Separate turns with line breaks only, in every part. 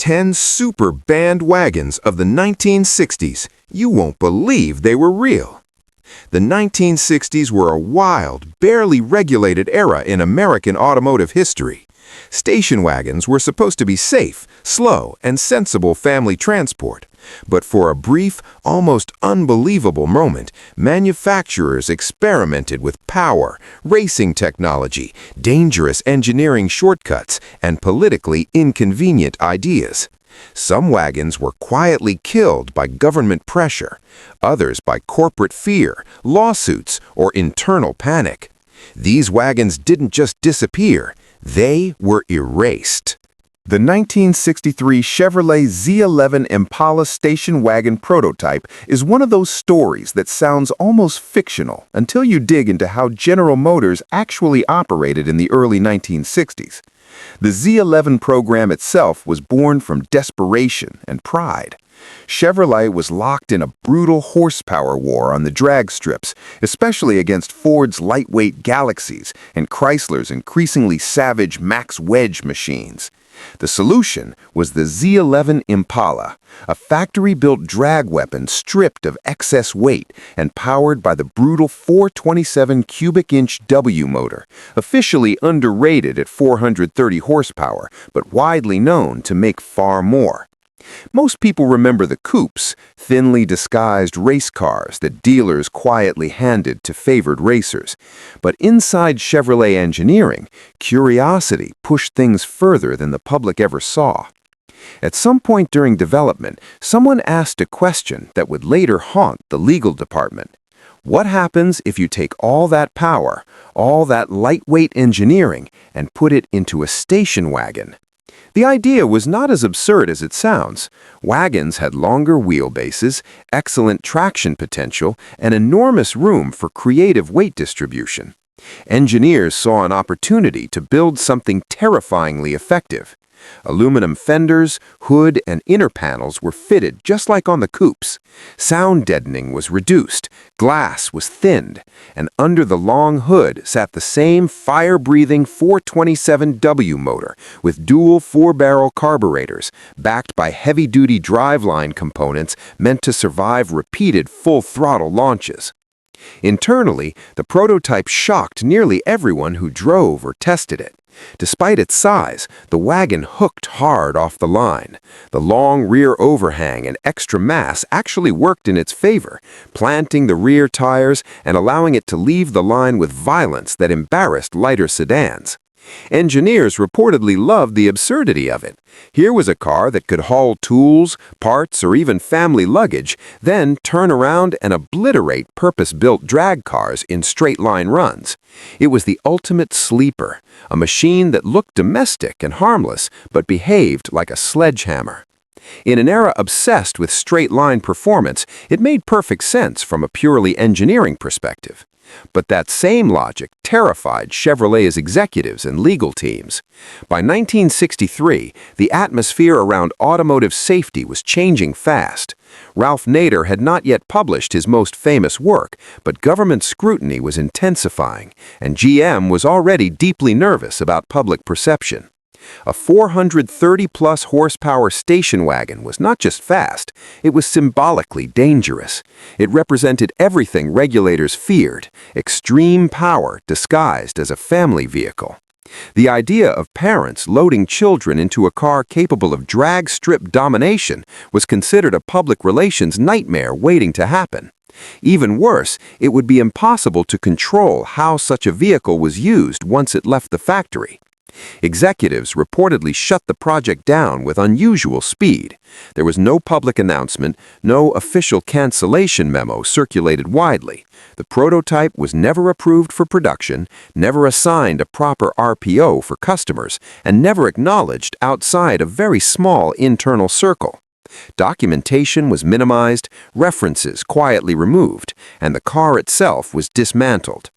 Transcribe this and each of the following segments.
10 super banned wagons of the 1960s. You won't believe they were real. The 1960s were a wild, barely regulated era in American automotive history. Station wagons were supposed to be safe, slow, and sensible family transport. But for a brief, almost unbelievable moment, manufacturers experimented with power, racing technology, dangerous engineering shortcuts, and politically inconvenient ideas. Some wagons were quietly killed by government pressure, others by corporate fear, lawsuits, or internal panic. These wagons didn't just disappear, they were erased. The 1963 Chevrolet Z11 Impala station wagon prototype is one of those stories that sounds almost fictional until you dig into how General Motors actually operated in the early 1960s. The Z11 program itself was born from desperation and pride. Chevrolet was locked in a brutal horsepower war on the drag strips, especially against Ford's lightweight Galaxies and Chrysler's increasingly savage Max Wedge machines. The solution was the Z11 Impala, a factory-built drag weapon stripped of excess weight and powered by the brutal 427 cubic-inch W motor, officially underrated at 430 horsepower, but widely known to make far more. Most people remember the coupes, thinly disguised race cars that dealers quietly handed to favored racers. But inside Chevrolet engineering, curiosity pushed things further than the public ever saw. At some point during development, someone asked a question that would later haunt the legal department. What happens if you take all that power, all that lightweight engineering, and put it into a station wagon? The idea was not as absurd as it sounds. Wagons had longer wheelbases, excellent traction potential, and enormous room for creative weight distribution. Engineers saw an opportunity to build something terrifyingly effective. Aluminum fenders, hood, and inner panels were fitted just like on the coupes. Sound deadening was reduced, glass was thinned, and under the long hood sat the same fire-breathing 427W motor with dual 4-barrel carburetors, backed by heavy-duty driveline components meant to survive repeated full-throttle launches. Internally, the prototype shocked nearly everyone who drove or tested it. Despite its size, the wagon hooked hard off the line. The long rear overhang and extra mass actually worked in its favor, planting the rear tires and allowing it to leave the line with violence that embarrassed lighter sedans. Engineers reportedly loved the absurdity of it. Here was a car that could haul tools, parts, or even family luggage, then turn around and obliterate purpose-built drag cars in straight-line runs. It was the ultimate sleeper, a machine that looked domestic and harmless, but behaved like a sledgehammer. In an era obsessed with straight-line performance, it made perfect sense from a purely engineering perspective. But that same logic terrified Chevrolet's executives and legal teams. By 1963, the atmosphere around automotive safety was changing fast. Ralph Nader had not yet published his most famous work, but government scrutiny was intensifying, and GM was already deeply nervous about public perception. A 430-plus horsepower station wagon was not just fast, it was symbolically dangerous. It represented everything regulators feared, extreme power disguised as a family vehicle. The idea of parents loading children into a car capable of drag strip domination was considered a public relations nightmare waiting to happen. Even worse, it would be impossible to control how such a vehicle was used once it left the factory. Executives reportedly shut the project down with unusual speed. There was no public announcement, no official cancellation memo circulated widely. The prototype was never approved for production, never assigned a proper RPO for customers, and never acknowledged outside a very small internal circle. Documentation was minimized, references quietly removed, and the car itself was dismantled.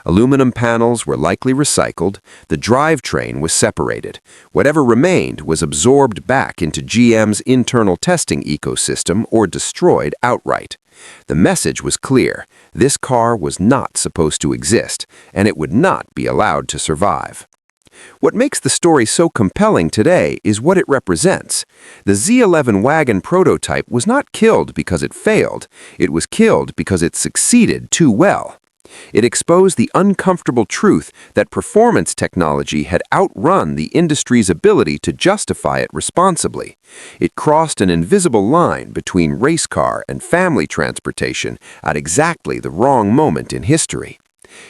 Aluminum panels were likely recycled, the drivetrain was separated. Whatever remained was absorbed back into GM's internal testing ecosystem or destroyed outright. The message was clear: this car was not supposed to exist, and it would not be allowed to survive.
What makes the story so compelling today is what it represents. The Z11 wagon prototype was not killed because it failed. It was killed because it succeeded too well. It exposed the uncomfortable truth that performance technology had outrun the industry's ability to justify it responsibly. It crossed an invisible line between race car and family transportation at exactly the wrong moment in history.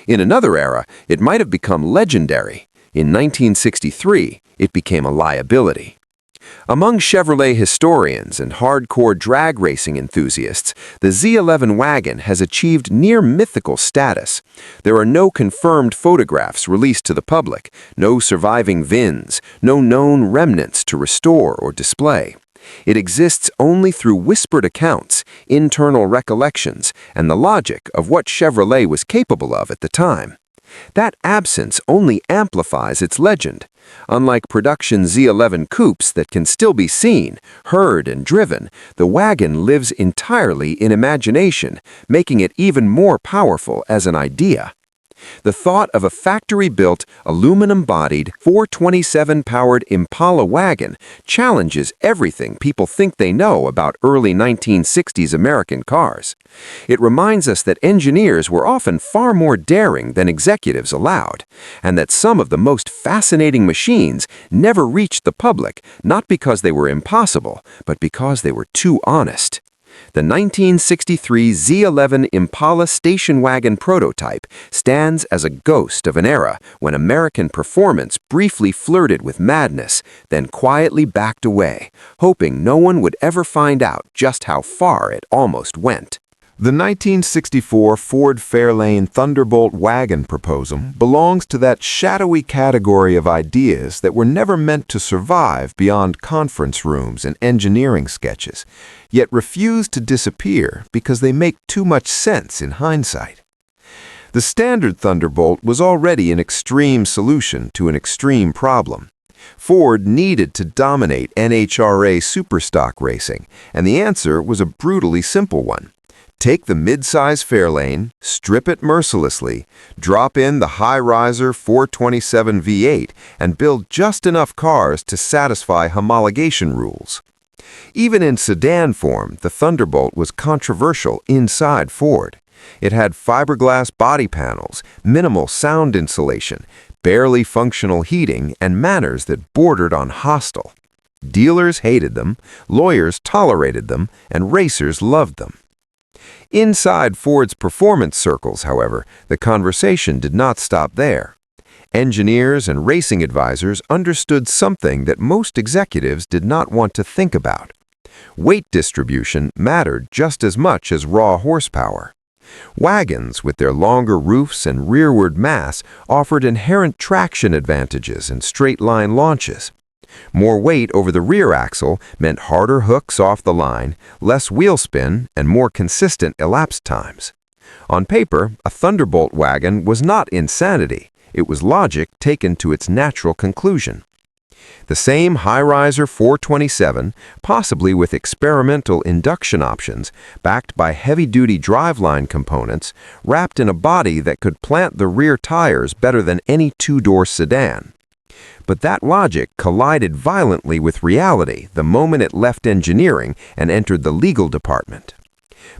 In another era, it might have become legendary. In 1963, it became a liability. Among Chevrolet historians and hardcore drag racing enthusiasts, the Z11 wagon has achieved near-mythical status. There are no confirmed photographs released to the public, no surviving VINs, no known remnants to restore or display. It exists only through whispered accounts, internal recollections, and the logic of what Chevrolet was capable of at the time. That absence only amplifies its legend. Unlike production Z11 coupes that can still be seen, heard, and driven, the wagon lives entirely in imagination, making it even more powerful as an idea. The thought of a factory-built, aluminum-bodied, 427-powered Impala wagon challenges everything people think they know about early 1960s American cars. It reminds us that engineers were often far more daring than executives allowed, and that some of the most fascinating machines never reached the public, not because they were impossible, but because they were too honest. The 1963 Z11 Impala station wagon prototype stands as a ghost of an era when American performance briefly flirted with madness, then quietly backed away, hoping no one would ever find out just how far it almost went.
The 1964 Ford Fairlane Thunderbolt wagon proposal belongs to that shadowy category of ideas that were never meant to survive beyond conference rooms and engineering sketches, yet refuse to disappear because they make too much sense in hindsight. The standard Thunderbolt was already an extreme solution to an extreme problem. Ford needed to dominate NHRA superstock racing, and the answer was a brutally simple one. Take the mid-size Fairlane, strip it mercilessly, drop in the high-riser 427 V8, and build just enough cars to satisfy homologation rules. Even in sedan form, the Thunderbolt was controversial inside Ford. It had fiberglass body panels, minimal sound insulation, barely functional heating, and manners that bordered on hostile. Dealers hated them, lawyers tolerated them, and racers loved them. Inside Ford's performance circles, however, the conversation did not stop there. Engineers and racing advisors understood something that most executives did not want to think about. Weight distribution mattered just as much as raw horsepower. Wagons, with their longer roofs and rearward mass, offered inherent traction advantages in straight-line launches. More weight over the rear axle meant harder hooks off the line, less wheel spin, and more consistent elapsed times. On paper, a Thunderbolt wagon was not insanity. It was logic taken to its natural conclusion. The same high-riser 427, possibly with experimental induction options, backed by heavy-duty driveline components, wrapped in a body that could plant the rear tires better than any two-door sedan. But that logic collided violently with reality the moment it left engineering and entered the legal department.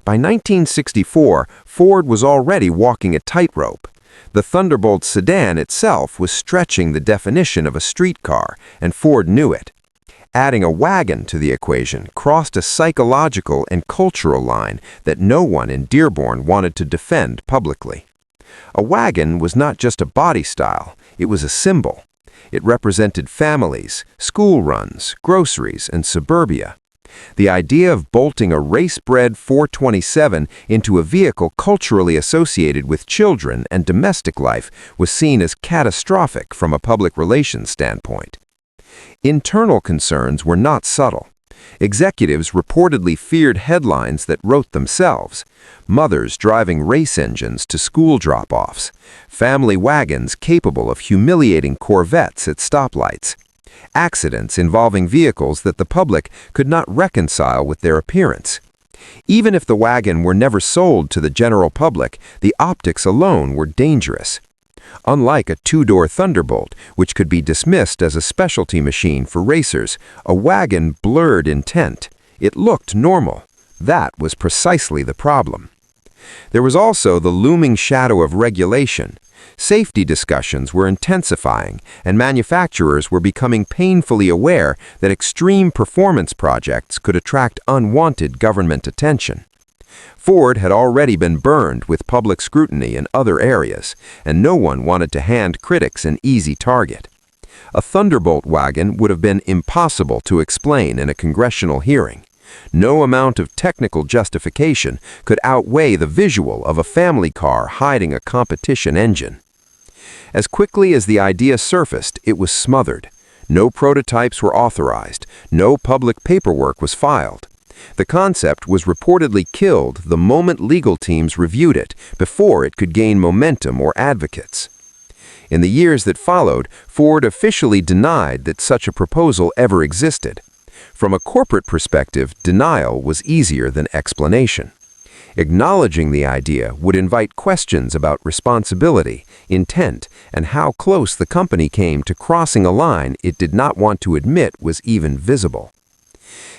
By 1964, Ford was already walking a tightrope. The Thunderbolt sedan itself was stretching the definition of a street car, and Ford knew it. Adding a wagon to the equation crossed a psychological and cultural line that no one in Dearborn wanted to defend publicly. A wagon was not just a body style, it was a symbol. It represented families, school runs, groceries, and suburbia. The idea of bolting a race-bred 427 into a vehicle culturally associated with children and domestic life was seen as catastrophic from a public relations standpoint. Internal concerns were not subtle. Executives reportedly feared headlines that wrote themselves: mothers driving race engines to school drop-offs, family wagons capable of humiliating Corvettes at stoplights, accidents involving vehicles that the public could not reconcile with their appearance. Even if the wagon were never sold to the general public, the optics alone were dangerous.
Unlike a two-door Thunderbolt, which could be dismissed as a specialty machine for racers, a wagon blurred intent. It looked normal. That was precisely the problem. There was also the looming shadow of regulation. Safety discussions were intensifying, and manufacturers were becoming painfully aware that extreme performance projects could attract unwanted government attention. Ford had already been burned with public scrutiny in other areas, and no one wanted to hand critics an easy target. A Thunderbolt wagon would have been impossible to explain in a congressional hearing. No amount of technical justification could outweigh the visual of a family car hiding a competition engine. As quickly as the idea surfaced, it was smothered. No prototypes were authorized. No public paperwork was filed. The concept was reportedly killed the moment legal teams reviewed it, before it could gain momentum or advocates. In the years that followed, Ford officially denied that such a proposal ever existed. From a corporate perspective, denial was easier than explanation. Acknowledging the idea would invite questions about responsibility, intent, and how close the company came to crossing a line it did not want to admit was even visible.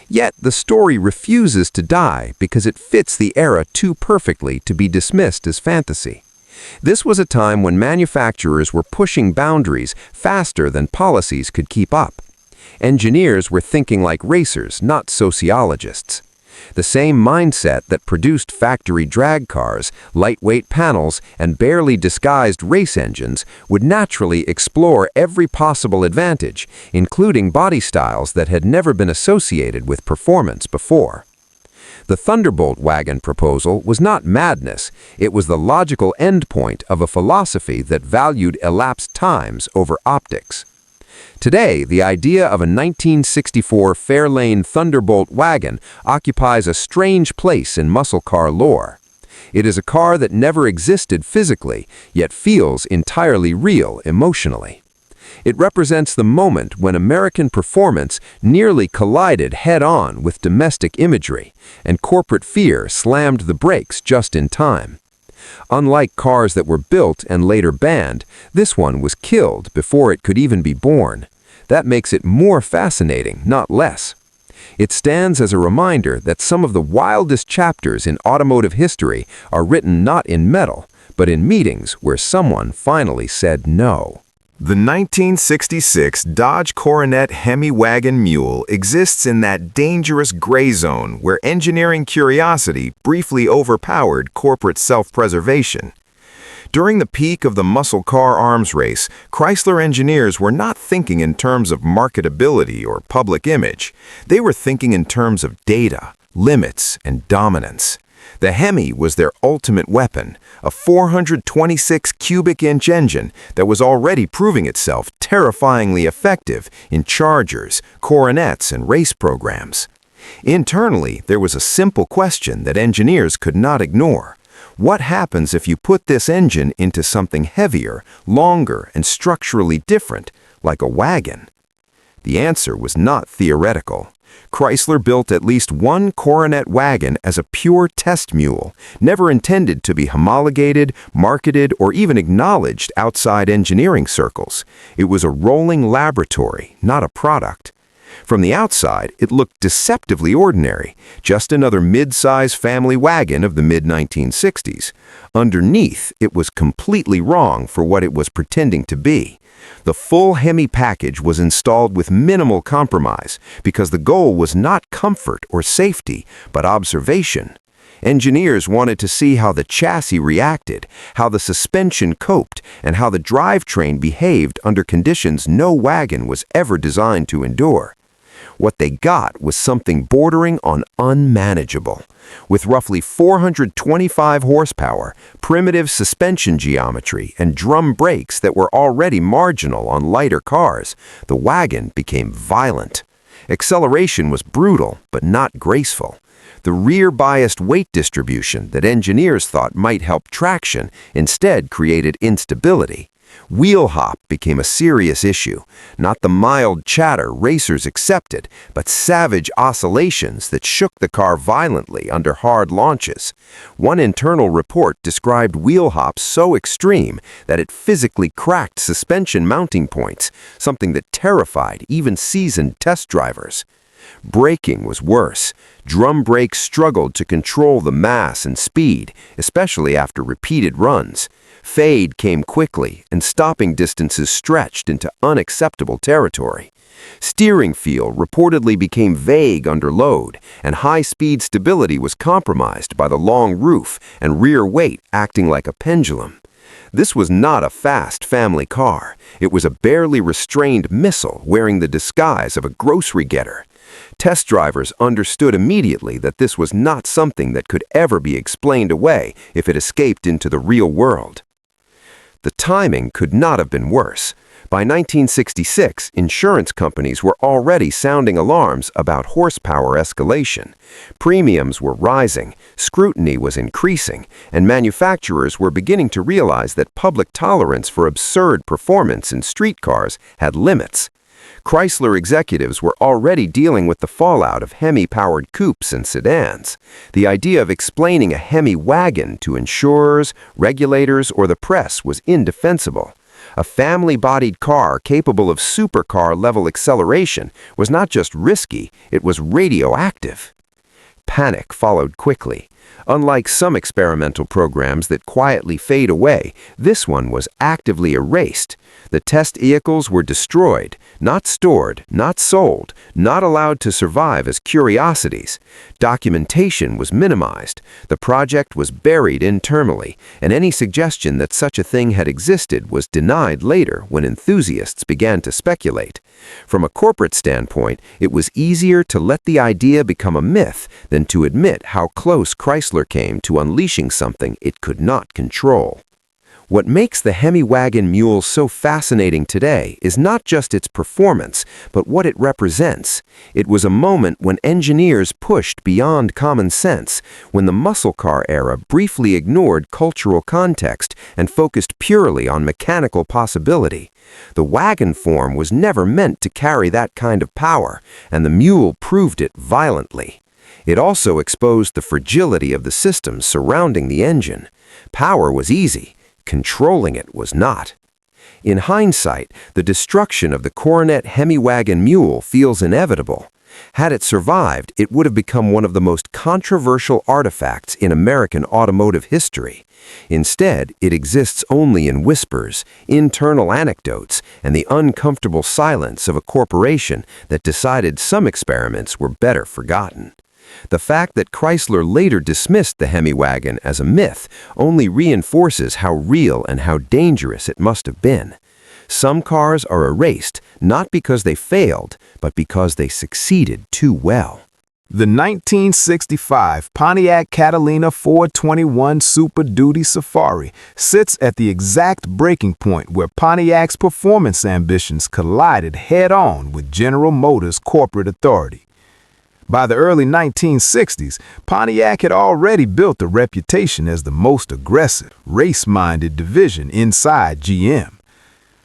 Yet the story refuses to die because it fits the era too perfectly to be dismissed as fantasy. This was a time when manufacturers were pushing boundaries faster than policies could keep up. Engineers were thinking like racers, not sociologists. The same mindset that produced factory drag cars, lightweight panels, and barely disguised race engines would naturally explore every possible advantage, including body styles that had never been associated with performance before. The Thunderbolt wagon proposal was not madness, it was the logical endpoint of a philosophy that valued elapsed times over optics. Today, the idea of a 1964 Fairlane Thunderbolt wagon occupies a strange place in muscle car lore. It is a car that never existed physically, yet feels entirely real emotionally. It represents the moment when American performance nearly collided head-on with domestic imagery, and corporate fear slammed the brakes just in time. Unlike cars that were built and later banned, this one was killed before it could even be born. That makes it more fascinating, not less. It stands as a reminder that some of the wildest chapters in automotive history are written not in metal, but in meetings where someone finally said no.
The 1966 Dodge Coronet Hemi wagon mule exists in that dangerous gray zone where engineering curiosity briefly overpowered corporate self-preservation. During the peak of the muscle car arms race, Chrysler engineers were not thinking in terms of marketability or public image. They were thinking in terms of data, limits, and dominance. The Hemi was their ultimate weapon, a 426 cubic inch engine that was already proving itself terrifyingly effective in Chargers, Coronets, and race programs. Internally, there was a simple question that engineers could not ignore. What happens if you put this engine into something heavier, longer, and structurally different, like a wagon? The answer was not theoretical. Chrysler built at least one Coronet wagon as a pure test mule, never intended to be homologated, marketed, or even acknowledged outside engineering circles. It was a rolling laboratory, not a product. From the outside, it looked deceptively ordinary, just another mid-size family wagon of the mid-1960s. Underneath, it was completely wrong for what it was pretending to be. The full Hemi package was installed with minimal compromise because the goal was not comfort or safety, but observation. Engineers wanted to see how the chassis reacted, how the suspension coped, and how the drivetrain behaved under conditions no wagon was ever designed to endure. What they got was something bordering on unmanageable. With roughly 425 horsepower, primitive suspension geometry, and drum brakes that were already marginal on lighter cars, the wagon became violent. Acceleration was brutal, but not graceful. The rear-biased weight distribution that engineers thought might help traction instead created instability.
Wheel hop became a serious issue, not the mild chatter racers accepted, but savage oscillations that shook the car violently under hard launches. One internal report described wheel hops so extreme that it physically cracked suspension mounting points, something that terrified even seasoned test drivers. Braking was worse. Drum brakes struggled to control the mass and speed, especially after repeated runs. Fade came quickly, and stopping distances stretched into unacceptable territory. Steering feel reportedly became vague under load, and high-speed stability was compromised by the long roof and rear weight acting like a pendulum. This was not a fast family car. It was a barely restrained missile wearing the disguise of a grocery getter. Test drivers understood immediately that this was not something that could ever be explained away if it escaped into the real world. The timing could not have been worse. By 1966, insurance companies were already sounding alarms about horsepower escalation. Premiums were rising, scrutiny was increasing, and manufacturers were beginning to realize that public tolerance for absurd performance in street cars had limits. Chrysler executives were already dealing with the fallout of Hemi-powered coupes and sedans. The idea of explaining a Hemi wagon to insurers, regulators, or the press was indefensible. A family-bodied car capable of supercar-level acceleration was not just risky, it was radioactive. Panic followed quickly. Unlike some experimental programs that quietly fade away, this one was actively erased. The test vehicles were destroyed, not stored, not sold, not allowed to survive as curiosities. Documentation was minimized. The project was buried internally, and any suggestion that such a thing had existed was denied later when enthusiasts began to speculate. From a corporate standpoint, it was easier to let the idea become a myth than to admit how close Chrysler came to unleashing something it could not control. What makes the Hemi wagon mule so fascinating today is not just its performance, but what it represents. It was a moment when engineers pushed beyond common sense, when the muscle car era briefly ignored cultural context and focused purely on mechanical possibility. The wagon form was never meant to carry that kind of power, and the mule proved it violently. It also exposed the fragility of the systems surrounding the engine. Power was easy. Controlling it was not. In hindsight, the destruction of the Coronet Hemi wagon mule feels inevitable. Had it survived, it would have become one of the most controversial artifacts in American automotive history. Instead, it exists only in whispers, internal anecdotes, and the uncomfortable silence of a corporation that decided some experiments were better forgotten. The fact that Chrysler later dismissed the Hemi wagon as a myth only reinforces how real and how dangerous it must have been. Some cars are erased not because they failed, but because they succeeded too well.
The 1965 Pontiac Catalina 421 Super Duty Safari sits at the exact breaking point where Pontiac's performance ambitions collided head-on with General Motors' corporate authority. By the early 1960s, Pontiac had already built a reputation as the most aggressive, race-minded division inside GM.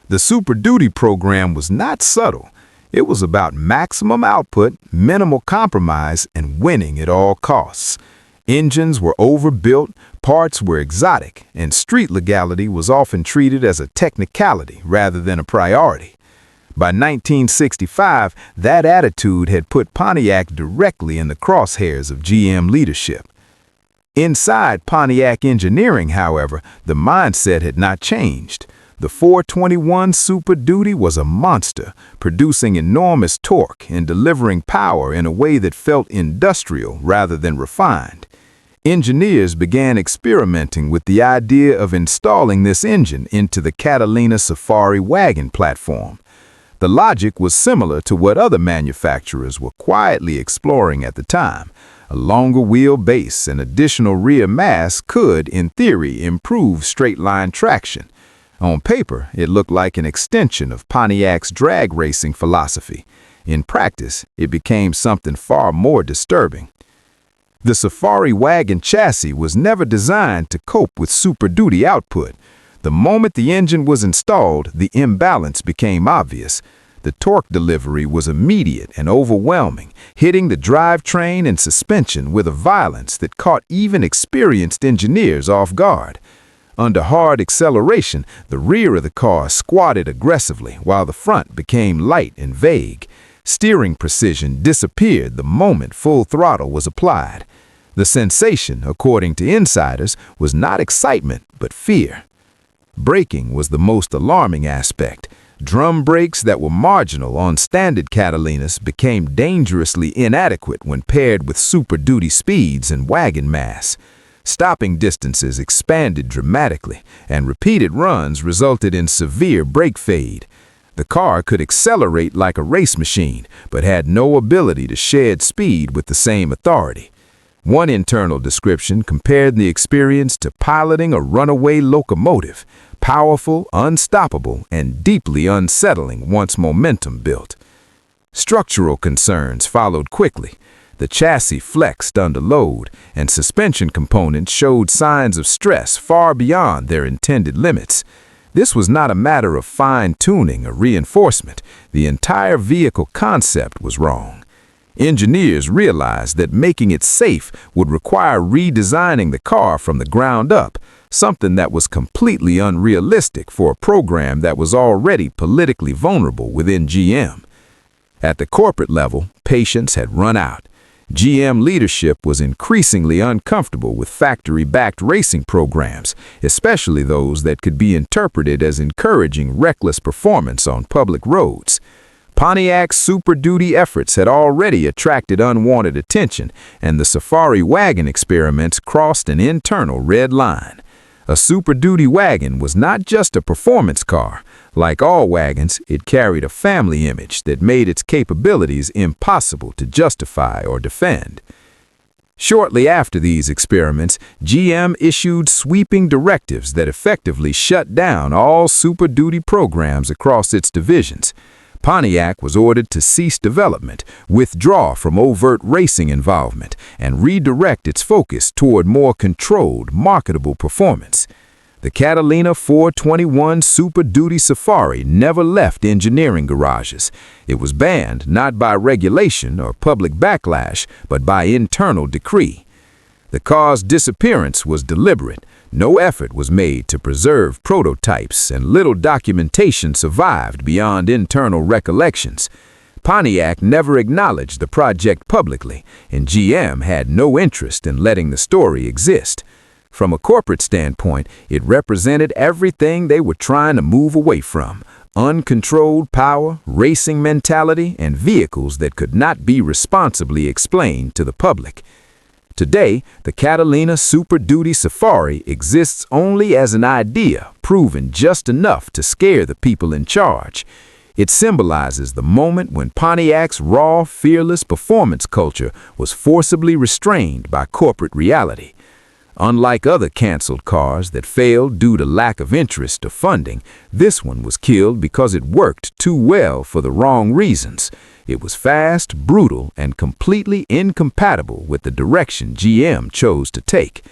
The Super Duty program was not subtle. It was about maximum output, minimal compromise, and winning at all costs. Engines were overbuilt, parts were exotic, and street legality was often treated as a technicality rather than a priority. By 1965, that attitude had put Pontiac directly in the crosshairs of GM leadership. Inside Pontiac engineering, however, the mindset had not changed. The 421 Super Duty was a monster, producing enormous torque and delivering power in a way that felt industrial rather than refined. Engineers began experimenting with the idea of installing this engine into the Catalina Safari wagon platform. The logic was similar to what other manufacturers were quietly exploring at the time. A longer wheelbase and additional rear mass could, in theory, improve straight-line traction. On paper, it looked like an extension of Pontiac's drag racing philosophy. In practice, it became something far more disturbing. The Safari wagon chassis was never designed to cope with Super Duty output. The moment the engine was installed, the imbalance became obvious. The torque delivery was immediate and overwhelming, hitting the drivetrain and suspension with a violence that caught even experienced engineers off guard. Under hard acceleration, the rear of the car squatted aggressively while the front became light and vague. Steering precision disappeared the moment full throttle was applied. The sensation, according to insiders, was not excitement but fear. Braking was the most alarming aspect. Drum brakes that were marginal on standard Catalinas became dangerously inadequate when paired with Super Duty speeds and wagon mass. Stopping distances expanded dramatically, and repeated runs resulted in severe brake fade. The car could accelerate like a race machine, but had no ability to shed speed with the same authority. One internal description compared the experience to piloting a runaway locomotive, powerful, unstoppable, and deeply unsettling once momentum built. Structural concerns followed quickly. The chassis flexed under load, and suspension components showed signs of stress far beyond their intended limits. This was not a matter of fine-tuning or reinforcement. The entire vehicle concept was wrong. Engineers realized that making it safe would require redesigning the car from the ground up, something that was completely unrealistic for a program that was already politically vulnerable within GM. At the corporate level, patience had run out. GM leadership was increasingly uncomfortable with factory-backed racing programs, especially those that could be interpreted as encouraging reckless performance on public roads. Pontiac's Super Duty efforts had already attracted unwanted attention, and the Safari wagon experiments crossed an internal red line. A Super Duty wagon was not just a performance car. Like all wagons, it carried a family image that made its capabilities impossible to justify or defend. Shortly after these experiments, GM issued sweeping directives that effectively shut down all Super Duty programs across its divisions. Pontiac was ordered to cease development, withdraw from overt racing involvement, and redirect its focus toward more controlled, marketable performance. The Catalina 421 Super Duty Safari never left engineering garages. It was banned not by regulation or public backlash, but by internal decree. The car's disappearance was deliberate. No effort was made to preserve prototypes, and little documentation survived beyond internal recollections. Pontiac never acknowledged the project publicly, and GM had no interest in letting the story exist. From a corporate standpoint, it represented everything they were trying to move away from: uncontrolled power, racing mentality, and vehicles that could not be responsibly explained to the public. Today, the Catalina Super Duty Safari exists only as an idea, proven just enough to scare the people in charge. It symbolizes the moment when Pontiac's raw, fearless performance culture was forcibly restrained by corporate reality. Unlike other canceled cars that failed due to lack of interest or funding, this one was killed because it worked too well for the wrong reasons. It was fast, brutal, and completely incompatible with the direction GM chose to take.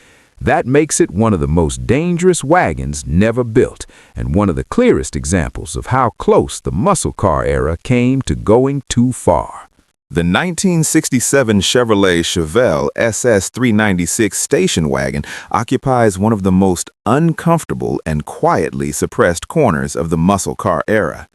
That makes it one of the most dangerous wagons never built, and one of the clearest examples of how close the muscle car era came to going too far.
The 1967 Chevrolet Chevelle SS 396 station wagon occupies one of the most uncomfortable and quietly suppressed corners of the muscle car era.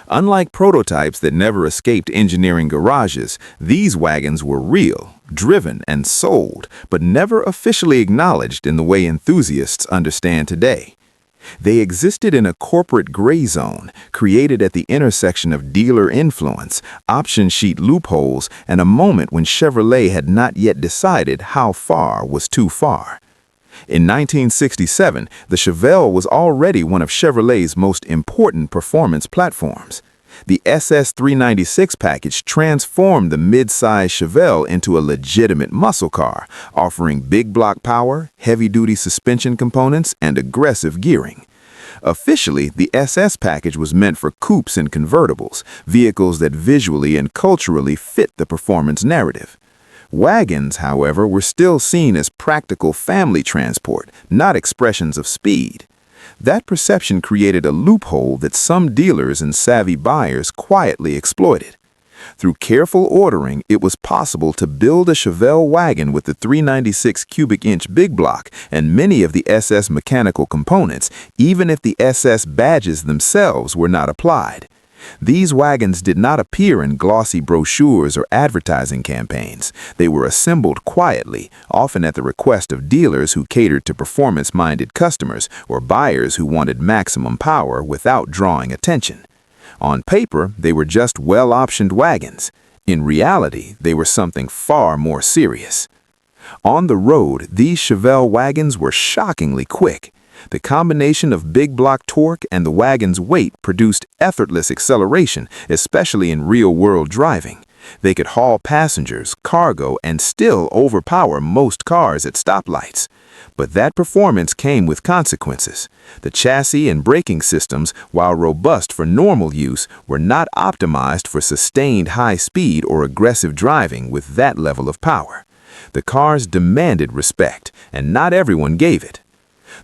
Unlike prototypes that never escaped engineering garages, these wagons were real, driven, and sold, but never officially acknowledged in the way enthusiasts understand today. They existed in a corporate gray zone, created at the intersection of dealer influence, option sheet loopholes, and a moment when Chevrolet had not yet decided how far was too far. In 1967, the Chevelle was already one of Chevrolet's most important performance platforms. The SS 396 package transformed the mid-size Chevelle into a legitimate muscle car, offering big block power, heavy-duty suspension components, and aggressive gearing. Officially, the SS package was meant for coupes and convertibles, vehicles that visually and culturally fit the performance narrative. Wagons, however, were still seen as practical family transport, not expressions of speed.
That perception created a loophole that some dealers and savvy buyers quietly exploited. Through careful ordering, it was possible to build a Chevelle wagon with the 396 cubic inch big block and many of the SS mechanical components, even if the SS badges themselves were not applied. These wagons did not appear in glossy brochures or advertising campaigns. They were assembled quietly, often at the request of dealers who catered to performance-minded customers or buyers who wanted maximum power without drawing attention. On paper, they were just well-optioned wagons. In reality, they were something far more serious. On the road, these Chevelle wagons were shockingly quick. The combination of big block torque and the wagon's weight produced effortless acceleration, especially in real-world driving. They could haul passengers, cargo, and still overpower most cars at stoplights. But that performance came with consequences. The chassis and braking systems, while robust for normal use, were not optimized for sustained high speed or aggressive driving with that level of power. The cars demanded respect, and not everyone gave it.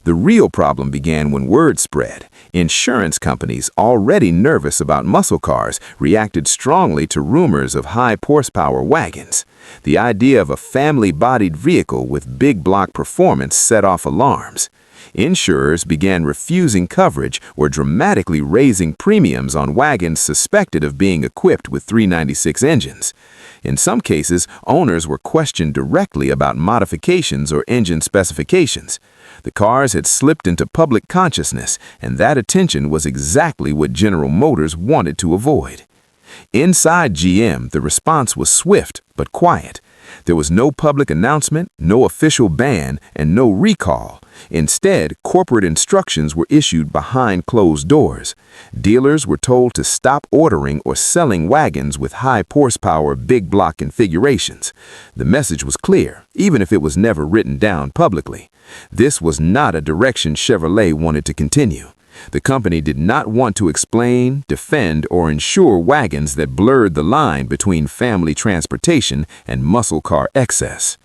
The real problem began when word spread. Insurance companies, already nervous about muscle cars, reacted strongly to rumors of high-horsepower wagons. The idea of a family-bodied vehicle with big block performance set off alarms. Insurers began refusing coverage or dramatically raising premiums on wagons suspected of being equipped with 396 engines. In some cases, owners were questioned directly about modifications or engine specifications. The cars had slipped into public consciousness, and that attention was exactly what General Motors wanted to avoid. Inside GM, the response was swift but quiet. There was no public announcement, no official ban, and no recall. Instead, corporate instructions were issued behind closed doors. Dealers were told to stop ordering or selling wagons with high-horsepower big block configurations. The message was clear, even if it was never written down publicly. This was not a direction Chevrolet wanted to continue. The company did not want to explain, defend, or insure wagons that blurred the line between family transportation and muscle car excess.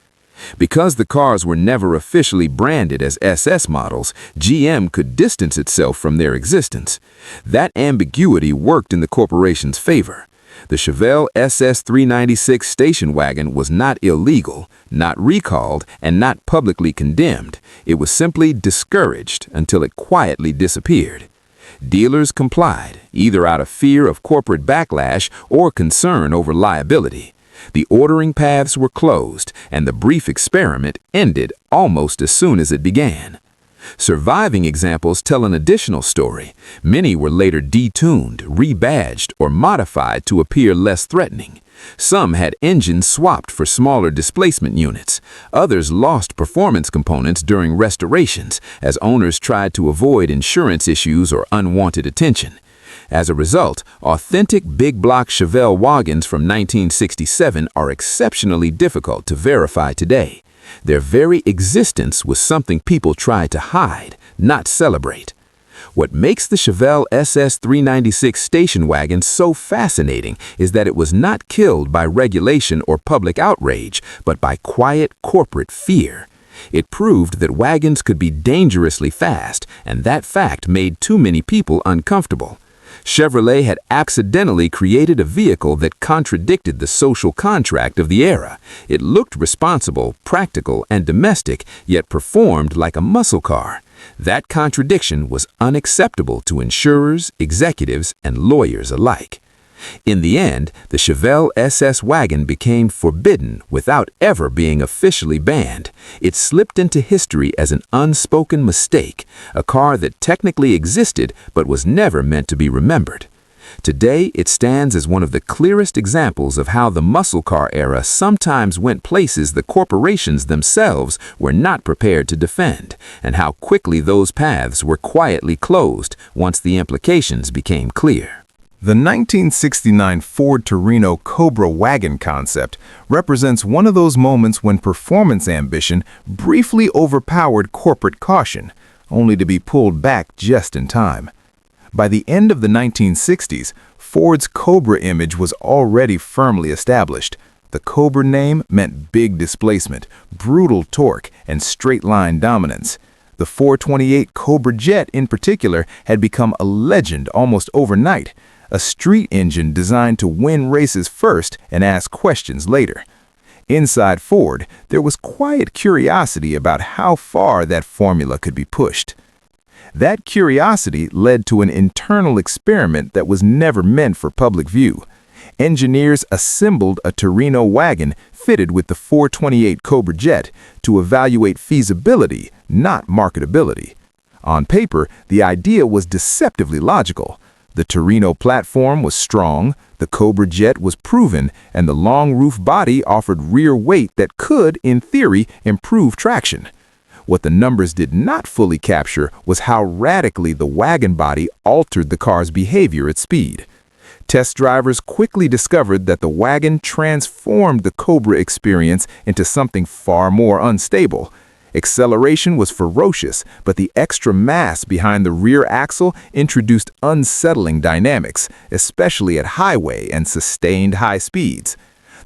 Because the cars were never officially branded as SS models, GM could distance itself from their existence. That ambiguity worked in the corporation's favor. The Chevelle SS 396 station wagon was not illegal, not recalled, and not publicly condemned. It was simply discouraged until it quietly disappeared. Dealers complied, either out of fear of corporate backlash or concern over liability. The ordering paths were closed, and the brief experiment ended almost as soon as it began. Surviving examples tell an additional story. Many were later detuned, rebadged, or modified to appear less threatening. Some had engines swapped for smaller displacement units. Others lost performance components during restorations, as owners tried to avoid insurance issues or unwanted attention. As a result, authentic big block Chevelle wagons from 1967 are exceptionally difficult to verify today. Their very existence was something people tried to hide, not celebrate. What makes the Chevelle SS 396 station wagon so fascinating is that it was not killed by regulation or public outrage, but by quiet corporate fear. It proved that wagons could be dangerously fast, and that fact made too many people uncomfortable. Chevrolet had accidentally created a vehicle that contradicted the social contract of the era. It looked responsible, practical, and domestic, yet performed like a muscle car. That contradiction was unacceptable to insurers, executives, and lawyers alike. In the end, the Chevelle SS wagon became forbidden without ever being officially banned. It slipped into history as an unspoken mistake, a car that technically existed but was never meant to be remembered. Today, it stands as one of the clearest examples of how the muscle car era sometimes went places the corporations themselves were not prepared to defend, and how quickly those paths were quietly closed once the implications became clear.
The 1969 Ford Torino Cobra wagon concept represents one of those moments when performance ambition briefly overpowered corporate caution, only to be pulled back just in time. By the end of the 1960s, Ford's Cobra image was already firmly established. The Cobra name meant big displacement, brutal torque, and straight-line dominance.
The 428 Cobra jet in particular had become a legend almost overnight, a street engine designed to win races first and ask questions later. Inside Ford, there was quiet curiosity about how far that formula could be pushed. That curiosity led to an internal experiment that was never meant for public view. Engineers assembled a Torino wagon fitted with the 428 Cobra jet to evaluate feasibility, not marketability. On paper, the idea was deceptively logical. The Torino platform was strong, the Cobra jet was proven, and the long roof body offered rear weight that could, in theory, improve traction. What the numbers did not fully capture was how radically the wagon body altered the car's behavior at speed. Test drivers quickly discovered that the wagon transformed the Cobra experience into something far more unstable. Acceleration was ferocious, but the extra mass behind the rear axle introduced unsettling dynamics, especially at highway and sustained high speeds.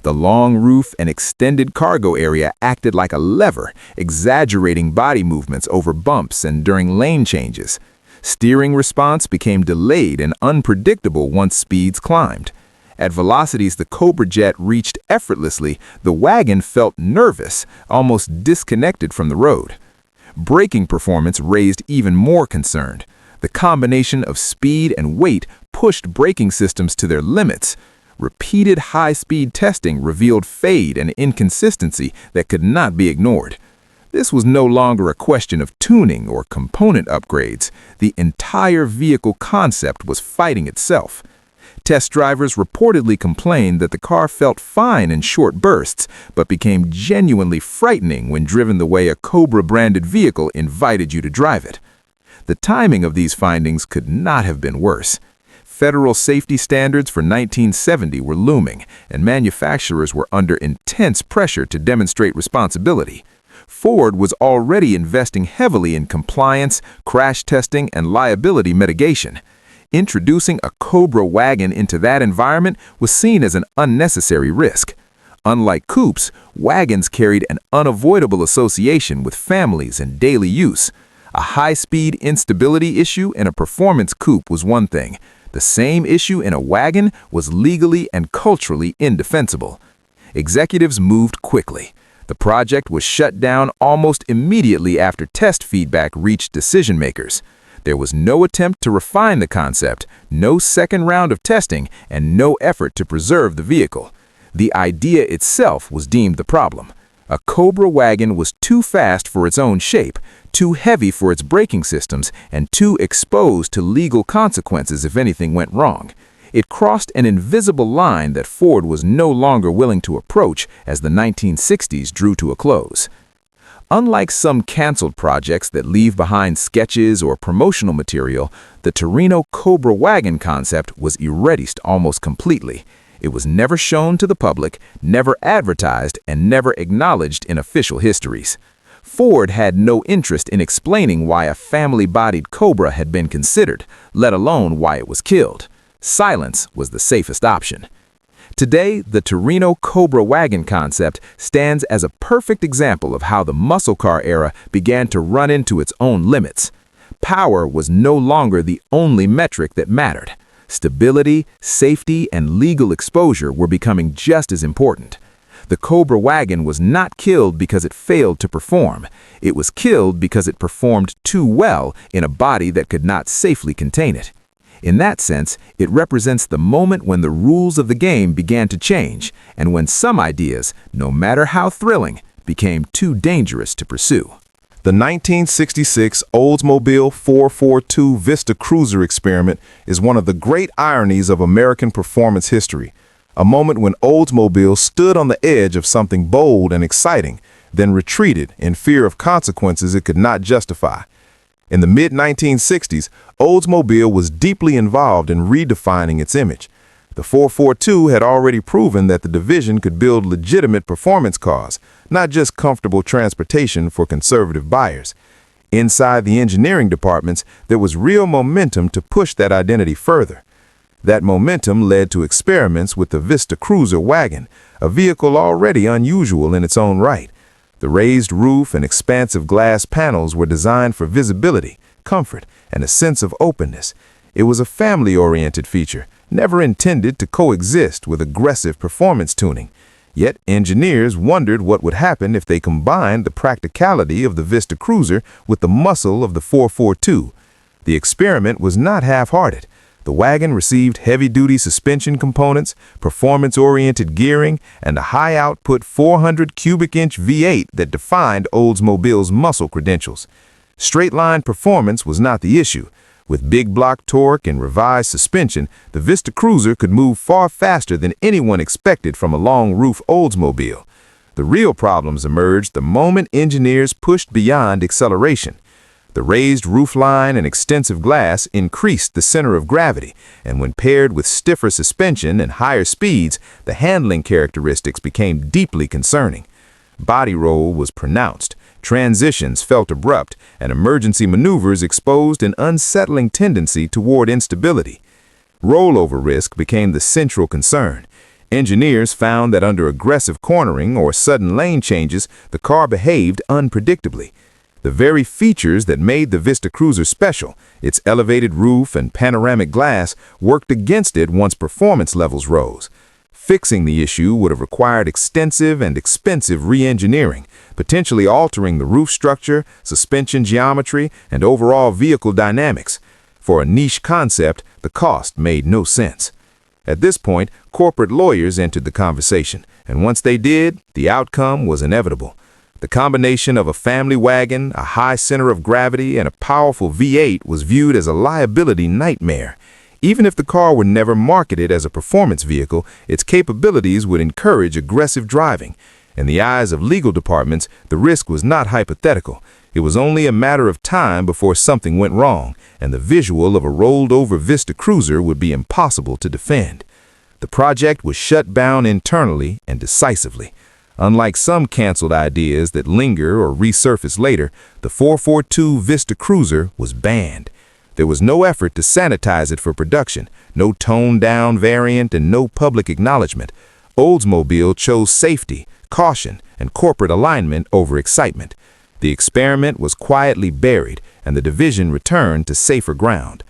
The long roof and extended cargo area acted like a lever, exaggerating body movements over bumps and during lane changes. Steering response became delayed and unpredictable once speeds climbed. At velocities the Cobra jet reached effortlessly, the wagon felt nervous, almost disconnected from the road. Braking performance raised even more concern. The combination of speed and weight pushed braking systems to their limits. Repeated high-speed testing revealed fade and inconsistency that could not be ignored. This was no longer a question of tuning or component upgrades. The entire vehicle concept was fighting itself. Test drivers reportedly complained that the car felt fine in short bursts, but became genuinely frightening when driven the way a Cobra-branded vehicle invited you to drive it. The timing of these findings could not have been worse. Federal safety standards for 1970 were looming, and manufacturers were under intense pressure to demonstrate responsibility. Ford was already investing heavily in compliance, crash testing, and liability mitigation. Introducing a Cobra wagon into that environment was seen as an unnecessary risk. Unlike coupes, wagons carried an unavoidable association with families and daily use. A high-speed instability issue in a performance coupe was one thing. The same issue in a wagon was legally and culturally indefensible. Executives moved quickly. The project was shut down almost immediately after test feedback reached decision-makers. There was no attempt to refine the concept, no second round of testing, and no effort to preserve the vehicle. The idea itself was deemed the problem. A Cobra wagon was too fast for its own shape, too heavy for its braking systems, and too exposed to legal consequences if anything went wrong. It crossed an invisible line that Ford was no longer willing to approach as the 1960s drew to a close. Unlike some canceled projects that leave behind sketches or promotional material, the Torino Cobra wagon concept was erased almost completely. It was never shown to the public, never advertised, and never acknowledged in official histories. Ford had no interest in explaining why a family-bodied Cobra had been considered, let alone why it was killed. Silence was the safest option. Today, the Torino Cobra wagon concept stands as a perfect example of how the muscle car era began to run into its own limits. Power was no longer the only metric that mattered. Stability, safety, and legal exposure were becoming just as important. The Cobra wagon was not killed because it failed to perform. It was killed because it performed too well in a body that could not safely contain it. In that sense, it represents the moment when the rules of the game began to change, and when some ideas, no matter how thrilling, became too dangerous to pursue.
The 1966 Oldsmobile 442 Vista Cruiser experiment is one of the great ironies of American performance history, a moment when Oldsmobile stood on the edge of something bold and exciting, then retreated in fear of consequences it could not justify. In the mid-1960s, Oldsmobile was deeply involved in redefining its image. The 442 had already proven that the division could build legitimate performance cars, not just comfortable transportation for conservative buyers. Inside the engineering departments, there was real momentum to push that identity further. That momentum led to experiments with the Vista Cruiser wagon, a vehicle already unusual in its own right.
The raised roof and expansive glass panels were designed for visibility, comfort, and a sense of openness. It was a family-oriented feature, never intended to coexist with aggressive performance tuning. Yet engineers wondered what would happen if they combined the practicality of the Vista Cruiser with the muscle of the 442. The experiment was not half-hearted. The wagon received heavy-duty suspension components, performance-oriented gearing, and a high-output 400 cubic-inch V8 that defined Oldsmobile's muscle credentials. Straight-line performance was not the issue. With big block torque and revised suspension, the Vista Cruiser could move far faster than anyone expected from a long-roof Oldsmobile. The real problems emerged the moment engineers pushed beyond acceleration. The raised roofline and extensive glass increased the center of gravity, and when paired with stiffer suspension and higher speeds, the handling characteristics became deeply concerning. Body roll was pronounced, transitions felt abrupt, and emergency maneuvers exposed an unsettling tendency toward instability. Rollover risk became the central concern. Engineers found that under aggressive cornering or sudden lane changes, the car behaved unpredictably. The very features that made the Vista Cruiser special, its elevated roof and panoramic glass, worked against it once performance levels rose. Fixing the issue would have required extensive and expensive re-engineering, potentially altering the roof structure, suspension geometry, and overall vehicle dynamics. For a niche concept, the cost made no sense. At this point, corporate lawyers entered the conversation, and once they did, the outcome was inevitable. The combination of a family wagon, a high center of gravity, and a powerful V8 was viewed as a liability nightmare. Even if the car were never marketed as a performance vehicle, its capabilities would encourage aggressive driving. In the eyes of legal departments, the risk was not hypothetical. It was only a matter of time before something went wrong, and the visual of a rolled-over Vista Cruiser would be impossible to defend. The project was shut down internally and decisively. Unlike some canceled ideas that linger or resurface later, the 442 Vista Cruiser was banned. There was no effort to sanitize it for production, no toned-down variant, and no public acknowledgement. Oldsmobile chose safety, caution, and corporate alignment over excitement. The experiment was quietly buried, and the division returned to safer ground.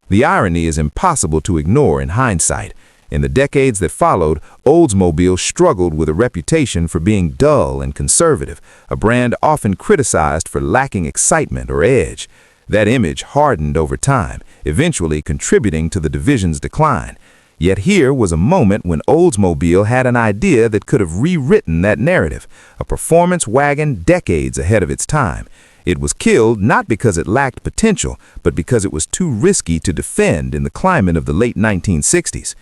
The irony is impossible to ignore in hindsight. In the decades that followed, Oldsmobile struggled with a reputation for being dull and conservative, a brand often criticized for lacking excitement or edge. That image hardened over time, eventually contributing to the division's decline. Yet here was a moment when Oldsmobile had an idea that could have rewritten that narrative, a performance wagon decades ahead of its time. It was killed not because it lacked potential, but because it was too risky to defend in the climate of the late 1960s.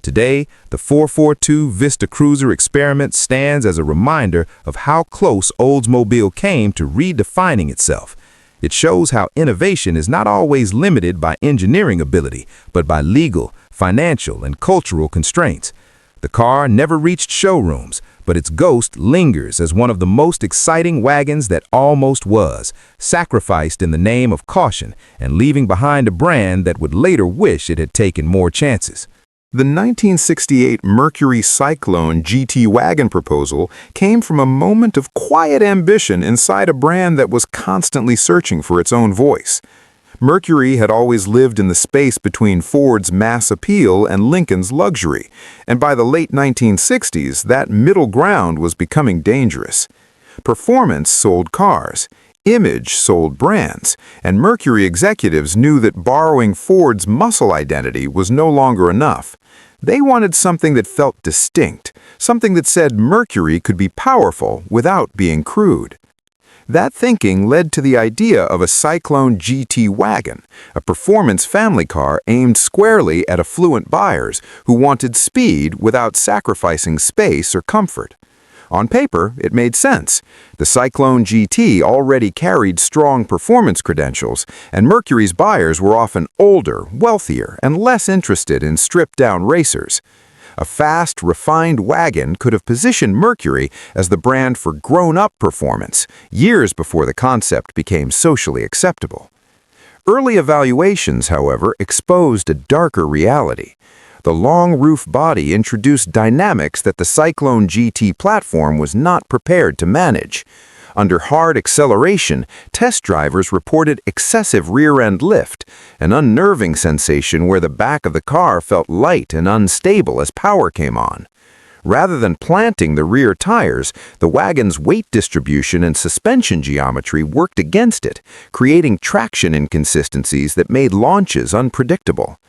Today, the 442 Vista Cruiser experiment stands as a reminder of how close Oldsmobile came to redefining itself. It shows how innovation is not always limited by engineering ability, but by legal, financial, and cultural constraints. The car never reached showrooms, but its ghost lingers as one of the most exciting wagons that almost was, sacrificed in the name of caution and leaving behind a brand that would later wish it had taken more chances.
The 1968 Mercury Cyclone GT wagon proposal came from a moment of quiet ambition inside a brand that was constantly searching for its own voice. Mercury had always lived in the space between Ford's mass appeal and Lincoln's luxury, and by the late 1960s, that middle ground was becoming dangerous. Performance sold cars. Image sold brands, and Mercury executives knew that borrowing Ford's muscle identity was no longer enough. They wanted something that felt distinct, something that said Mercury could be powerful without being crude. That thinking led to the idea of a Cyclone GT wagon, a performance family car aimed squarely at affluent buyers who wanted speed without sacrificing space or comfort. On paper, it made sense. The Cyclone GT already carried strong performance credentials, and Mercury's buyers were often older, wealthier, and less interested in stripped-down racers. A fast, refined wagon could have positioned Mercury as the brand for grown-up performance, years before the concept became socially acceptable. Early evaluations, however, exposed a darker reality.
The long roof body introduced dynamics that the Cyclone GT platform was not prepared to manage. Under hard acceleration, test drivers reported excessive rear-end lift, an unnerving sensation where the back of the car felt light and unstable as power came on. Rather than planting the rear tires, the wagon's weight distribution and suspension geometry worked against it, creating traction inconsistencies that made launches unpredictable.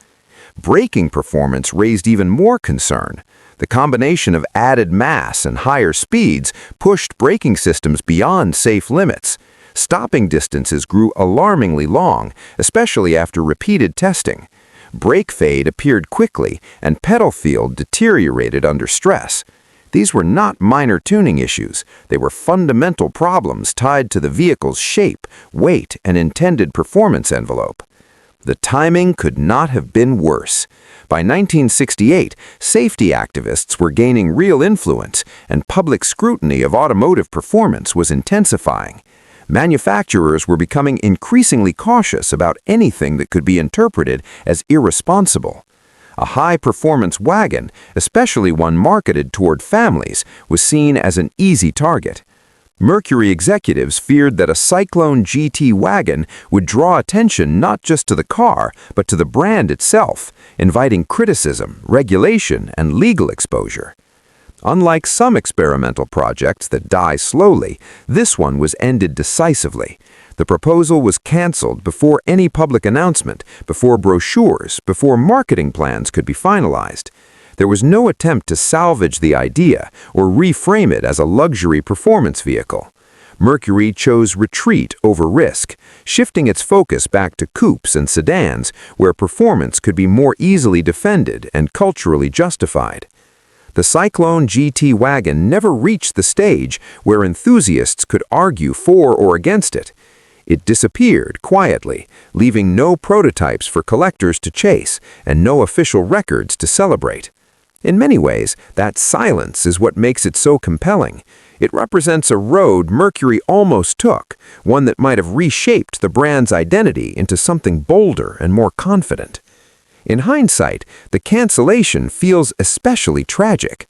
Braking performance raised even more concern. The combination of added mass and higher speeds pushed braking systems beyond safe limits. Stopping distances grew alarmingly long, especially after repeated testing. Brake fade appeared quickly, and pedal feel deteriorated under stress. These were not minor tuning issues. They were fundamental problems tied to the vehicle's shape, weight, and intended performance envelope. The timing could not have been worse. By 1968, safety activists were gaining real influence, and public scrutiny of automotive performance was intensifying. Manufacturers were becoming increasingly cautious about anything that could be interpreted as irresponsible. A high-performance wagon, especially one marketed toward families, was seen as an easy target. Mercury executives feared that a Cyclone GT wagon would draw attention not just to the car, but to the brand itself, inviting criticism, regulation, and legal exposure. Unlike some experimental projects that die slowly, this one was ended decisively. The proposal was canceled before any public announcement, before brochures, before marketing plans could be finalized. There was no attempt to salvage the idea or reframe it as a luxury performance vehicle. Mercury chose retreat over risk, shifting its focus back to coupes and sedans, where performance could be more easily defended and culturally justified. The Cyclone GT wagon never reached the stage where enthusiasts could argue for or against it. It disappeared quietly, leaving no prototypes for collectors to chase and no official records to celebrate. In many ways, that silence is what makes it so compelling. It represents a road Mercury almost took, one that might have reshaped the brand's identity into something bolder and more confident. In hindsight, the cancellation feels especially tragic.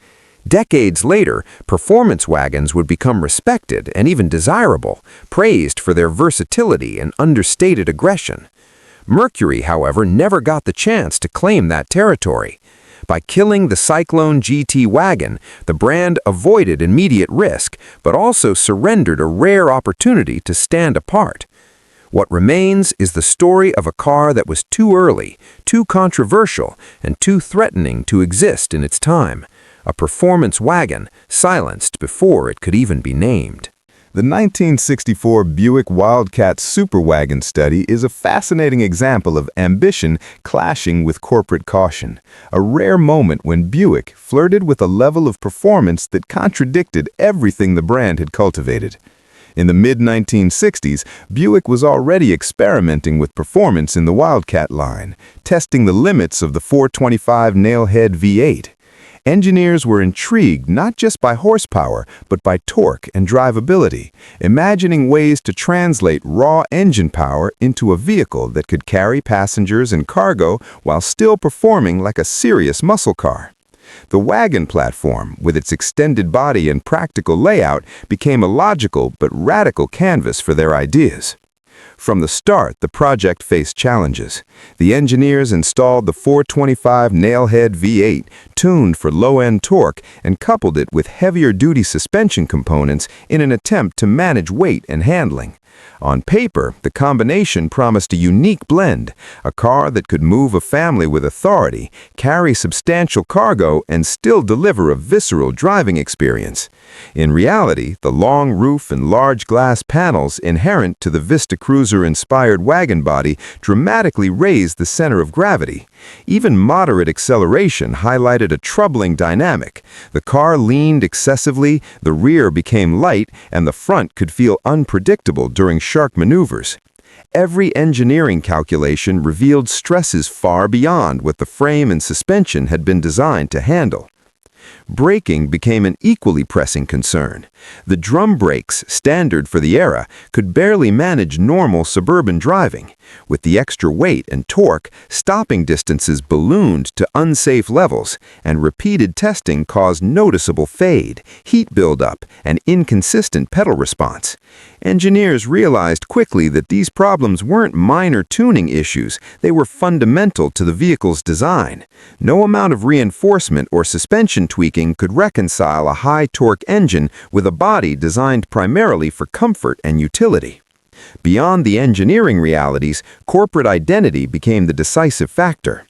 Decades later, performance wagons would become respected and even desirable, praised for their versatility and understated aggression. Mercury, however, never got the chance to claim that territory. By killing the Cyclone GT wagon, the brand avoided immediate risk, but also surrendered a rare opportunity to stand apart. What remains is the story of a car that was too early, too controversial, and too threatening to exist in its time. A performance wagon silenced before it could even be named.
The 1964 Buick Wildcat Superwagon study is a fascinating example of ambition clashing with corporate caution, a rare moment when Buick flirted with a level of performance that contradicted everything the brand had cultivated. In the mid-1960s, Buick was already experimenting with performance in the Wildcat line, testing the limits of the 425 nailhead V8. Engineers were intrigued not just by horsepower, but by torque and drivability, imagining ways to translate raw engine power into a vehicle that could carry passengers and cargo while still performing like a serious muscle car. The wagon platform, with its extended body and practical layout, became a logical but radical canvas for their ideas. From the start, the project faced challenges. The engineers installed the 425 nailhead V8, tuned for low-end torque, and coupled it with heavier-duty suspension components in an attempt to manage weight and handling. On paper, the combination promised a unique blend, a car that could move a family with authority, carry substantial cargo, and still deliver a visceral driving experience. In reality, the long roof and large glass panels inherent to the Vista Cruiser-inspired wagon body dramatically raised the center of gravity. Even moderate acceleration highlighted a troubling dynamic. The car leaned excessively, the rear became light, and the front could feel unpredictable during sharp maneuvers. Every engineering calculation revealed stresses far beyond what the frame and suspension had been designed to handle.
Braking became an equally pressing concern. The drum brakes, standard for the era, could barely manage normal suburban driving. With the extra weight and torque, stopping distances ballooned to unsafe levels, and repeated testing caused noticeable fade, heat buildup, and inconsistent pedal response. Engineers realized quickly that these problems weren't minor tuning issues, they were fundamental to the vehicle's design. No amount of reinforcement or suspension tweaking could reconcile a high-torque engine with a body designed primarily for comfort and utility. Beyond the engineering realities, corporate identity became the decisive factor.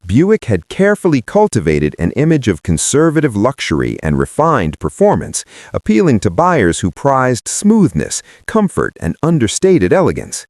Buick had carefully cultivated an image of conservative luxury and refined performance, appealing to buyers who prized smoothness, comfort, and understated elegance.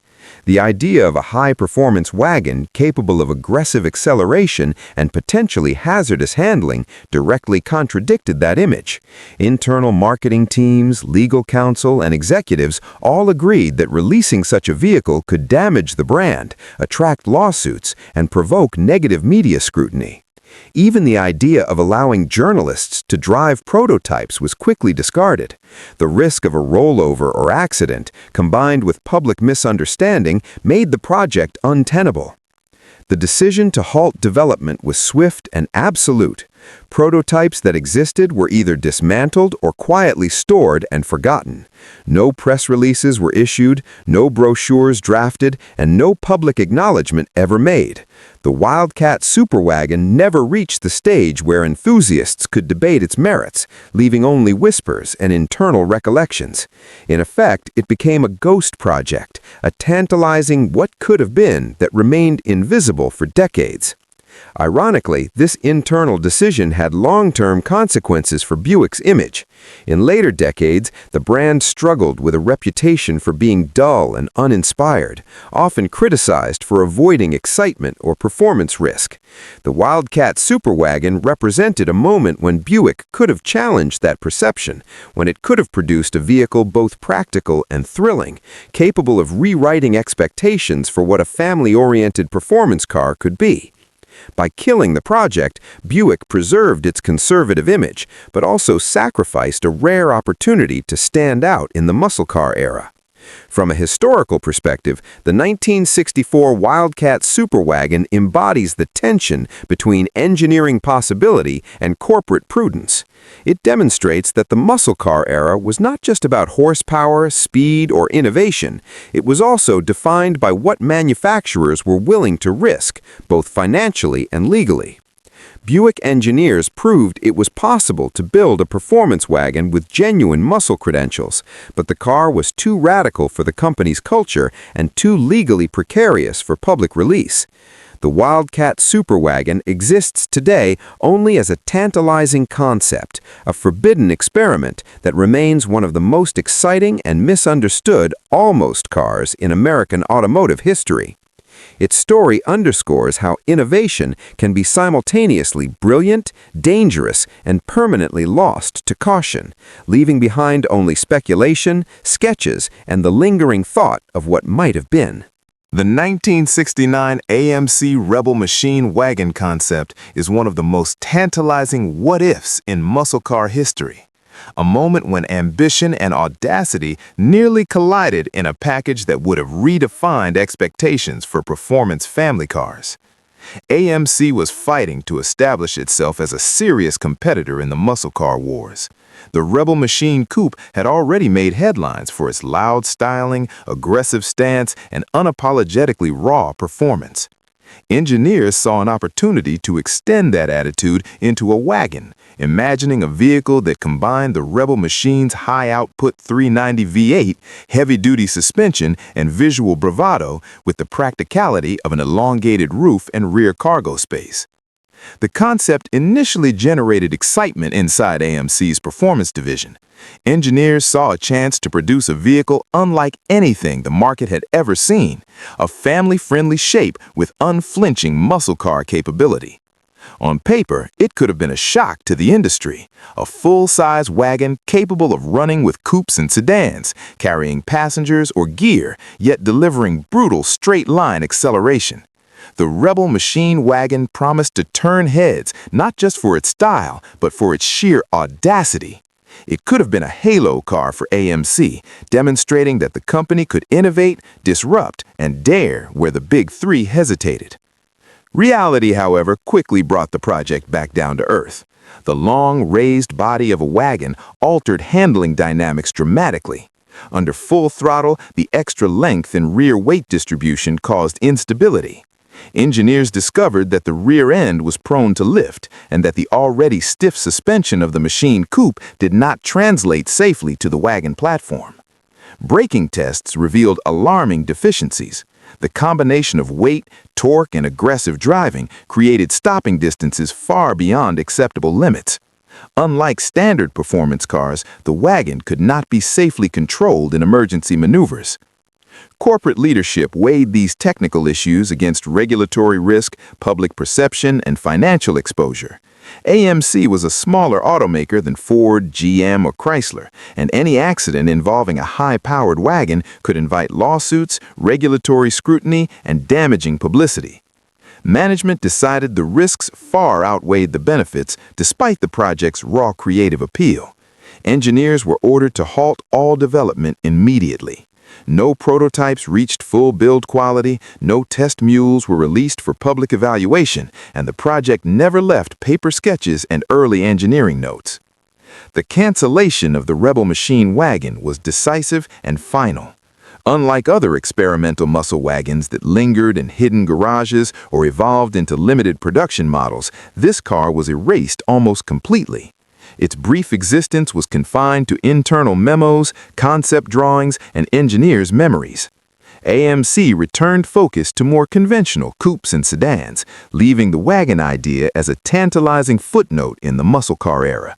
The idea of a high-performance wagon capable of aggressive acceleration and potentially hazardous handling directly contradicted that image. Internal marketing teams, legal counsel, and executives all agreed that releasing such a vehicle could damage the brand, attract lawsuits, and provoke negative media scrutiny. Even the idea of allowing journalists to drive prototypes was quickly discarded. The risk of a rollover or accident, combined with public misunderstanding, made the project untenable. The decision to halt development was swift and absolute. Prototypes that existed were either dismantled or quietly stored and forgotten. No press releases were issued, no brochures drafted, and no public acknowledgement ever made. The Wildcat superwagon never reached the stage where enthusiasts could debate its merits, leaving only whispers and internal recollections. In effect, it became a ghost project, a tantalizing what could have been that remained invisible for decades. Ironically, this internal decision had long-term consequences for Buick's image. In later decades, the brand struggled with a reputation for being dull and uninspired, often criticized for avoiding excitement or performance risk. The Wildcat superwagon represented a moment when Buick could have challenged that perception, when it could have produced a vehicle both practical and thrilling, capable of rewriting expectations for what a family-oriented performance car could be. By killing the project, Buick preserved its conservative image, but also sacrificed a rare opportunity to stand out in the muscle car era. From a historical perspective, the 1964 Wildcat superwagon embodies the tension between engineering possibility and corporate prudence. It demonstrates that the muscle car era was not just about horsepower, speed, or innovation. It was also defined by what manufacturers were willing to risk, both financially and legally. Buick engineers proved it was possible to build a performance wagon with genuine muscle credentials, but the car was too radical for the company's culture and too legally precarious for public release. The Wildcat superwagon exists today only as a tantalizing concept, a forbidden experiment that remains one of the most exciting and misunderstood almost cars in American automotive history. Its story underscores how innovation can be simultaneously brilliant, dangerous, and permanently lost to caution, leaving behind only speculation, sketches, and the lingering thought of what might have been.
The 1969 AMC Rebel Machine wagon concept is one of the most tantalizing what-ifs in muscle car history. A moment when ambition and audacity nearly collided in a package that would have redefined expectations for performance family cars. AMC was fighting to establish itself as a serious competitor in the muscle car wars. The Rebel Machine Coupe had already made headlines for its loud styling, aggressive stance, and unapologetically raw performance. Engineers saw an opportunity to extend that attitude into a wagon, imagining a vehicle that combined the Rebel Machine's high-output 390 V8, heavy-duty suspension, and visual bravado with the practicality of an elongated roof and rear cargo space. The concept initially generated excitement inside AMC's performance division. Engineers saw a chance to produce a vehicle unlike anything the market had ever seen, a family-friendly shape with unflinching muscle car capability. On paper, it could have been a shock to the industry, a full-size wagon capable of running with coupes and sedans, carrying passengers or gear, yet delivering brutal straight-line acceleration.
The Rebel Machine wagon promised to turn heads, not just for its style, but for its sheer audacity. It could have been a halo car for AMC, demonstrating that the company could innovate, disrupt, and dare where the big three hesitated. Reality, however, quickly brought the project back down to earth. The long, raised body of a wagon altered handling dynamics dramatically. Under full throttle, the extra length and rear weight distribution caused instability. Engineers discovered that the rear end was prone to lift and that the already stiff suspension of the machine coupe did not translate safely to the wagon platform. Braking tests revealed alarming deficiencies. The combination of weight, torque, and aggressive driving created stopping distances far beyond acceptable limits. Unlike standard performance cars, the wagon could not be safely controlled in emergency maneuvers. Corporate leadership weighed these technical issues against regulatory risk, public perception, and financial exposure. AMC was a smaller automaker than Ford, GM, or Chrysler, and any accident involving a high-powered wagon could invite lawsuits, regulatory scrutiny, and damaging publicity. Management decided the risks far outweighed the benefits despite the project's raw creative appeal. Engineers were ordered to halt all development immediately. No prototypes reached full build quality, no test mules were released for public evaluation, and the project never left paper sketches and early engineering notes. The cancellation of the Rebel Machine wagon was decisive and final. Unlike other experimental muscle wagons that lingered in hidden garages or evolved into limited production models, this car was erased almost completely. Its brief existence was confined to internal memos, concept drawings, and engineers' memories. AMC returned focus to more conventional coupes and sedans, leaving the wagon idea as a tantalizing footnote in the muscle car era.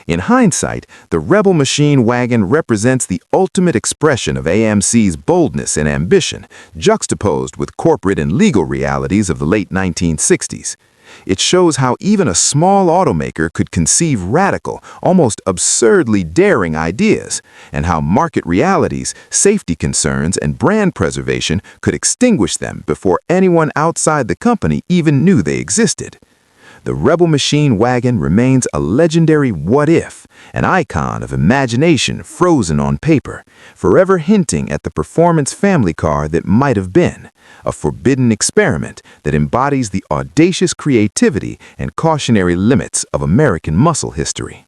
In hindsight, the Rebel Machine wagon represents the ultimate expression of AMC's boldness and ambition, juxtaposed with corporate and legal realities of the late 1960s. It shows how even a small automaker could conceive radical, almost absurdly daring ideas, and how market realities, safety concerns, and brand preservation could extinguish them before anyone outside the company even knew they existed. The Rebel Machine wagon remains a legendary what-if, an icon of imagination frozen on paper, forever hinting at the performance family car that might have been, a forbidden experiment that embodies the audacious creativity and cautionary limits of American muscle history.